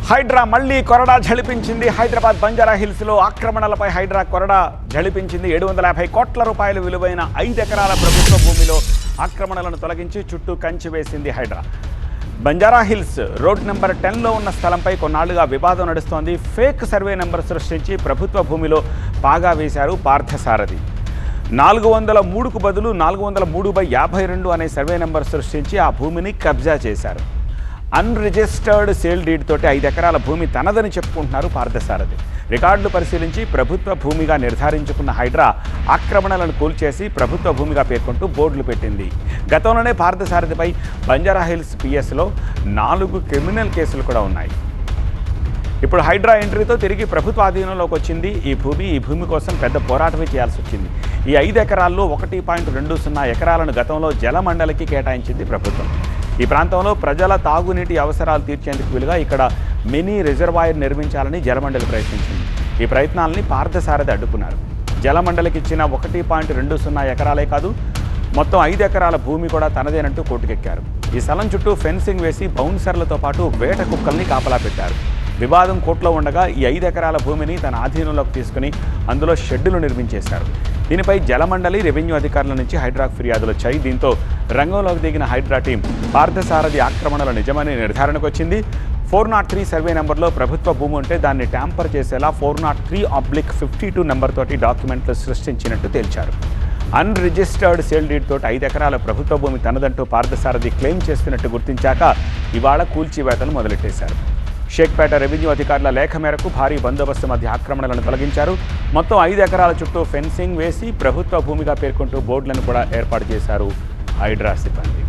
హైడ్రా మళ్లీ కొరడా ఝళిపించింది. హైదరాబాద్ బంజారా హిల్స్లో ఆక్రమణలపై హైడ్రా కొరడా ఝళిపించింది. 750 కోట్ల రూపాయల విలువైన 5 ఎకరాల ప్రభుత్వ భూమిలో ఆక్రమణలను తొలగించి చుట్టూ కంచి వేసింది HYDRAA. Banjara hills road number 10లో ఉన్న స్థలంపై కొన్నాళ్లుగా వివాదం నడుస్తోంది. ఫేక్ సర్వే నెంబర్ సృష్టించి ప్రభుత్వ భూమిలో పాగా వేశారు పార్థసారథి. 403కు బదులు 403/52 అనే సర్వే నెంబర్ సృష్టించి ఆ భూమిని కబ్జా చేశారు. అన్రిజిస్టర్డ్ సేల్ డీడ్ తోటి 5 ఎకరాల భూమి తనదని చెప్పుకుంటున్నారు పార్థసారథి. రికార్డులు పరిశీలించి ప్రభుత్వ భూమిగా నిర్ధారించుకున్న హైడ్రా ఆక్రమణలను కూల్చేసి ప్రభుత్వ భూమిగా పేర్కొంటూ బోర్డులు పెట్టింది. గతంలోనే పార్థసారథిపై బంజారా హిల్స్ పిఎస్లో 4 క్రిమినల్ కేసులు కూడా ఉన్నాయి. ఇప్పుడు హైడ్రా ఎంట్రీతో తిరిగి ప్రభుత్వ ఆధీనంలోకి వచ్చింది ఈ భూమి కోసం పెద్ద పోరాటమే చేయాల్సి వచ్చింది. ఈ 5 ఎకరాల్లో 1.20 ఎకరాలను గతంలో జలమండలికి కేటాయించింది ప్రభుత్వం. ఈ ప్రాంతంలో ప్రజల తాగునీటి అవసరాలు తీర్చేందుకు వీలుగా ఇక్కడ మినీ రిజర్వాయర్ నిర్మించాలని జలమండలి ప్రయత్నించింది. ఈ ప్రయత్నాలని పార్థసారథి అడ్డుకున్నారు. జలమండలికి ఇచ్చిన 1.20 ఎకరాలే కాదు, మొత్తం 5 ఎకరాల భూమి కూడా తనదేనంటూ కోర్టుకెక్కారు. ఈ స్థలం చుట్టూ ఫెన్సింగ్ వేసి బౌన్సర్లతో పాటు వేట కుక్కల్ని కాపలా పెట్టారు. వివాదం కోర్టులో ఉండగా ఈ 5 ఎకరాల భూమిని తన ఆధీనంలోకి తీసుకుని అందులో షెడ్డులు నిర్మించేశారు. దీనిపై జలమండలి, రెవెన్యూ అధికారుల నుంచి హైడ్రాకు ఫిర్యాదులు వచ్చాయి. దీంతో రంగంలోకి దిగిన హైడ్రా టీం పార్థసారథి ఆక్రమణలు నిజమని నిర్ధారణకు వచ్చింది. 403 సర్వే నెంబర్లో ప్రభుత్వ భూమి ఉంటే దాన్ని ట్యాంపర్ చేసేలా 403/52 నెంబర్ తోటి డాక్యుమెంట్లు సృష్టించినట్టు తేల్చారు. అన్రిజిస్టర్డ్ సేల్ డీడ్ తోటి 5 ఎకరాల ప్రభుత్వ భూమి తనదంటూ పార్థసారథి క్లెయిమ్ చేస్తున్నట్టు గుర్తించాక ఇవాళ కూల్చివేతలు మొదలెట్టేశారు. షేక్పేట రెవెన్యూ అధికారుల లేఖ మేరకు భారీ బందోబస్తు మధ్య ఆక్రమణలను తొలగించారు. మొత్తం 5 ఎకరాల చుట్టూ ఫెన్సింగ్ వేసి ప్రభుత్వ భూమిగా పేర్కొంటూ బోర్డులను కూడా ఏర్పాటు చేశారు హైడ్రా సిబ్బంది.